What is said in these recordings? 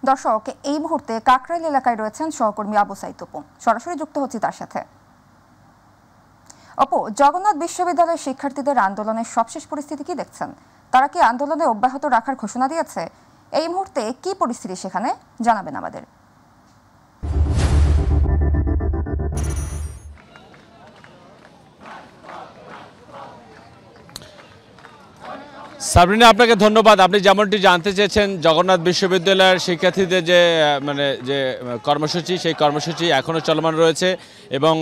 দর্শক, এই মুহূর্তে কাকরাইল এলাকায় রয়েছেন সহকর্মী আবু সাইদ অপু। সরাসরি যুক্ত হচ্ছি তার সাথে। অপু, জগন্নাথ বিশ্ববিদ্যালয়ের শিক্ষার্থীদের আন্দোলনের সবশেষ পরিস্থিতি কি দেখছেন? তারা কি আন্দোলনে অব্যাহত রাখার ঘোষণা দিয়েছে? এই মুহূর্তে কি পরিস্থিতি সেখানে জানাবেন আমাদের। সাবরিনা, আপনাকে ধন্যবাদ। আপনি যেমনটি জানতে চেয়েছেন, জগন্নাথ বিশ্ববিদ্যালয়ের শিক্ষার্থীদের যে কর্মসূচি, সেই কর্মসূচি এখনও চলমান রয়েছে এবং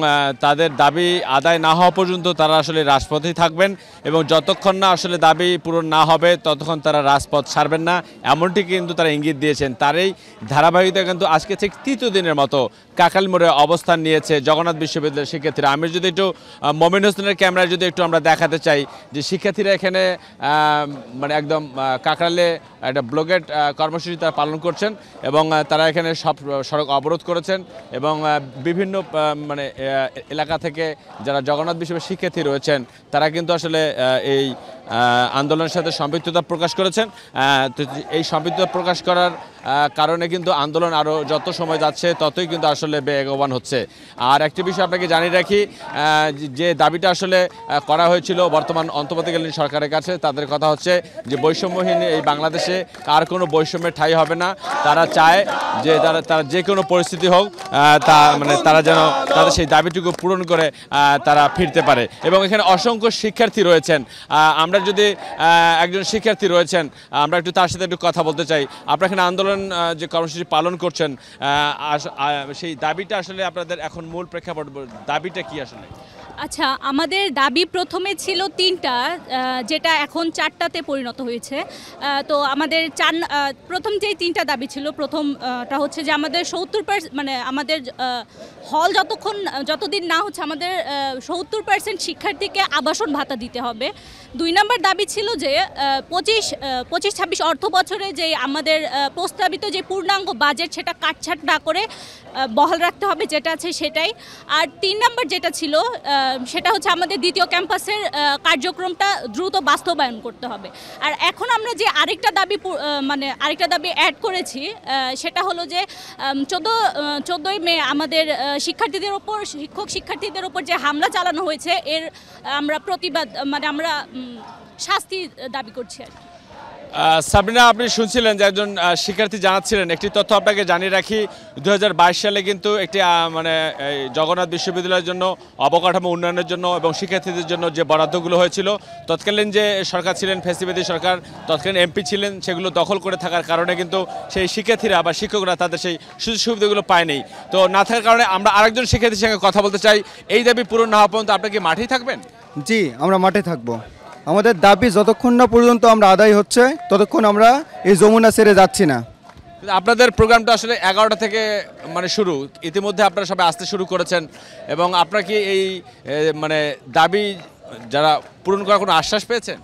তাদের দাবি আদায় না হওয়া পর্যন্ত তারা আসলে রাজপথেই থাকবেন এবং যতক্ষণ না আসলে দাবি পূরণ না হবে ততক্ষণ তারা রাজপথ ছাড়বেন না, এমনটি কিন্তু তারা ইঙ্গিত দিয়েছেন। তারই ধারাবাহিকতা কিন্তু আজকে ঠিক তৃতীয় দিনের মতো কাকরাইল মোড়ে অবস্থান নিয়েছে জগন্নাথ বিশ্ববিদ্যালয়ের শিক্ষার্থীরা। আমি যদি একটু মমিন হোসেনের ক্যামেরায় যদি একটু আমরা দেখাতে চাই যে শিক্ষার্থীরা এখানে একদম কাকরাইলে একটা ব্লকেট কর্মসূচি তারা পালন করছেন এবং তারা এখানে সব সড়ক অবরোধ করেছেন এবং বিভিন্ন এলাকা থেকে যারা জগন্নাথ বিশ্ববিদ্যালয়ের শিক্ষার্থী রয়েছেন তারা কিন্তু আসলে এই আন্দোলনের সাথে সম্পৃক্ততা প্রকাশ করেছেন। তো এই সম্পৃক্ততা প্রকাশ করার কারণে কিন্তু আন্দোলন আরও যত সময় যাচ্ছে ততই কিন্তু আসলে বেগবান হচ্ছে। আর একটি বিষয় আপনাকে জানিয়ে রাখি, যে দাবিটা আসলে করা হয়েছিল বর্তমান অন্তর্বর্তীকালীন সরকারের কাছে, তাদের কথা হচ্ছে যে বৈষম্যহীন এই বাংলাদেশে আর কোনো বৈষম্যের ঠাঁই হবে না। তারা চায় যে তারা যে কোনো পরিস্থিতি হোক তারা যেন তাদের সেই দাবিটুকু পূরণ করে তারা ফিরতে পারে। এবং এখানে অসংখ্য শিক্ষার্থী রয়েছেন। আমরা যদি একজন শিক্ষার্থী রয়েছেন, আমরা একটু তার সাথে একটু কথা বলতে চাই। আপনারা এখানে আন্দোলন যে কর্মসূচি পালন করছেন, সেই দাবিটা আসলে আপনাদের এখন মূল প্রেক্ষাপট দাবিটা কি আসলে? আচ্ছা, আমাদের দাবি প্রথমে ছিল ৩টা, যেটা এখন 4টাতে পরিণত হয়েছে। তো আমাদের প্রথম যেই 3টা দাবি ছিল, প্রথমটা হচ্ছে যে আমাদের 70% আমাদের হল যতদিন না হচ্ছে আমাদের 70% শিক্ষার্থীকে আবাসন ভাতা দিতে হবে। 2 নম্বর দাবি ছিল যে 25-26 অর্থ বছরে যে আমাদের প্রস্তাবিত যে পূর্ণাঙ্গ বাজেট সেটা কাটছাট না করে বহাল রাখতে হবে, যেটা আছে সেটাই। আর 3 নম্বর যেটা ছিল সেটা হচ্ছে আমাদের দ্বিতীয় ক্যাম্পাসের কার্যক্রমটা দ্রুত বাস্তবায়ন করতে হবে। আর এখন আমরা যে আরেকটা দাবি অ্যাড করেছি, সেটা হলো যে 14ই মে আমাদের শিক্ষার্থীদের ওপর যে হামলা চালানো হয়েছে, এর আমরা প্রতিবাদ আমরা শাস্তি দাবি করছি আর কি। সাবরিনা, আপনি শুনছিলেন যে একজন শিক্ষার্থী জানাচ্ছিলেন। একটি তথ্য আপনাকে জানিয়ে রাখি, 2022 সালে কিন্তু একটি জগন্নাথ বিশ্ববিদ্যালয়ের জন্য অবকাঠামো উন্নয়নের জন্য এবং শিক্ষার্থীদের জন্য যে বরাদ্দগুলো হয়েছিল, তৎকালীন যে সরকার ছিলেন ফ্যাসিবাদী সরকার, তৎকালীন এমপি ছিলেন, সেগুলো দখল করে থাকার কারণে কিন্তু সেই শিক্ষার্থীরা বা শিক্ষকরা তাদের সেই সুযোগ সুবিধাগুলো পায়নি। তো না থাকার কারণে আমরা আরেকজন শিক্ষার্থীর সঙ্গে কথা বলতে চাই। এই দাবি পূরণ না হওয়া পর্যন্ত আপনি কি মাঠেই থাকবেন? জি, আমরা মাঠে থাকবো। আমাদের দাবি যতক্ষণ না পর্যন্ত আমরা আদায় হচ্ছে ততক্ষণ আমরা এই যমুনা ছেড়ে যাচ্ছি না। আপনাদের প্রোগ্রামটা আসলে 11টা থেকে শুরু, ইতিমধ্যে আপনারা সবাই আসতে শুরু করেছেন এবং আপনারা কি এই দাবি যারা পূরণ করার কোনো আশ্বাস পেয়েছেন?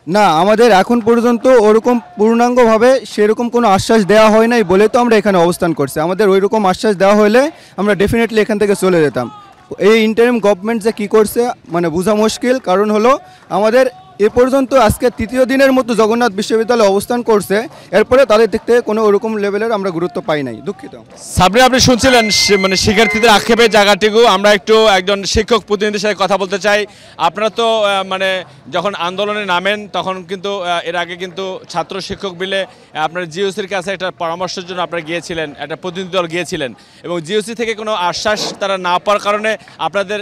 না, আমাদের এখন পর্যন্ত ওরকম পূর্ণাঙ্গভাবে সেরকম কোনো আশ্বাস দেওয়া হয় নাই বলে তো আমরা এখানে অবস্থান করছি। আমাদের ওই রকম আশ্বাস দেওয়া হলে আমরা ডেফিনেটলি এখান থেকে চলে যেতাম। এই ইন্টারিম গভর্নমেন্ট যে কী করছে বোঝা মুশকিল। কারণ হলো আমাদের এ পর্যন্ত আজকে 3য় দিনের মতো জগন্নাথ বিশ্ববিদ্যালয়ে অবস্থান করছে, এরপরে তাদের দিক থেকে কোনো ওরকম লেভেলের আমরা গুরুত্ব পাই নাই। দুঃখিত। সাবরিনা, আপনি শুনছিলেন শিক্ষার্থীদের আক্ষেপের জায়গাটিও। আমরা একটু একজন শিক্ষক প্রতিনিধির সাথে কথা বলতে চাই। আপনারা তো যখন আন্দোলনে নামেন তখন কিন্তু এর আগে কিন্তু ছাত্র শিক্ষক মিলে আপনার জিওসির কাছে একটা পরামর্শের জন্য আপনারা গিয়েছিলেন, একটা প্রতিনিধি দল গিয়েছিলেন এবং জিওসি থেকে কোনো আশ্বাস তারা না পাওয়ার কারণে আপনাদের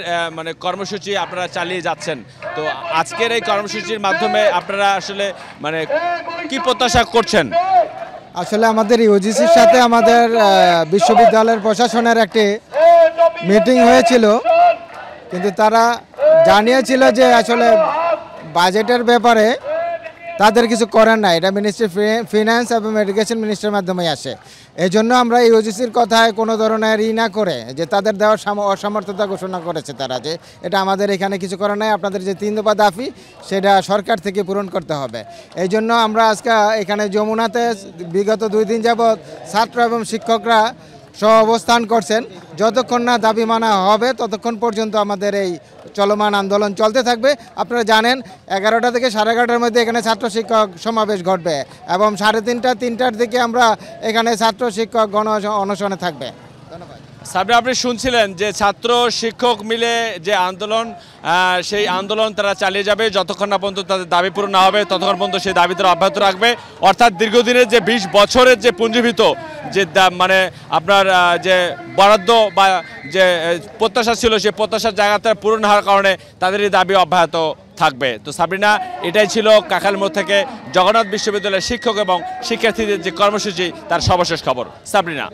কর্মসূচি আপনারা চালিয়ে যাচ্ছেন। তো আজকের এই কর্মসূচির মাধ্যমে আপনারা আসলে কি প্রত্যাশা করছেন? আসলে আমাদের ইউজিসির সাথে আমাদের বিশ্ববিদ্যালয়ের প্রশাসনের একটি মিটিং হয়েছিল, কিন্তু তারা জানিয়েছিল যে আসলে বাজেটের ব্যাপারে তাদের কিছু করার নাই, এটা মিনিস্ট্রি ফিনান্স এবং এডুকেশন মিনিস্ট্রির মাধ্যমে আসে। এই জন্য আমরা ইউজিসির কথায় কোনো ধরনের না করে যে তাদের দেওয়ার অসামর্থ্যতা ঘোষণা করেছে তারা, যে এটা আমাদের এখানে কিছু করার নাই, আপনাদের যে 3 দফা দাবি সেটা সরকার থেকে পূরণ করতে হবে। এই জন্য আমরা আজকে এখানে যমুনাতে বিগত 2 দিন যাবৎ ছাত্র এবং শিক্ষকরা সহ অবস্থান করছেন। যতক্ষণ না দাবি মানা হবে ততক্ষণ পর্যন্ত আমাদের এই চলমান আন্দোলন চলতে থাকবে। আপনারা জানেন 11টা থেকে 11:30টার মধ্যে এখানে ছাত্র শিক্ষক সমাবেশ ঘটবে এবং 3:30-3টার দিকে আমরা এখানে ছাত্র শিক্ষক গণ অনশনে থাকবে। ধন্যবাদ। সাবরিনা, আপনি শুনছিলেন যে ছাত্র শিক্ষক মিলে যে আন্দোলন, সেই আন্দোলন তারা চালিয়ে যাবে যতক্ষণ না পর্যন্ত তাদের দাবি পূরণ না হবে, ততক্ষণ পর্যন্ত সেই দাবি তারা অব্যাহত রাখবে। অর্থাৎ দীর্ঘদিনের যে 20 বছরের যে পুঞ্জীভূত যে মানে আপনার যে বরাদ্দ বা যে প্রত্যাশা ছিল, সেই প্রত্যাশার জায়গাটা পূরণ হওয়ার কারণে তাদের এই দাবি অব্যাহত থাকবে। তো সাবরিনা, এটাই ছিল কাঁখাল মোড় থেকে জগন্নাথ বিশ্ববিদ্যালয়ের শিক্ষক এবং শিক্ষার্থীদের যে কর্মসূচি, তার সর্বশেষ খবর। সাবরিনা।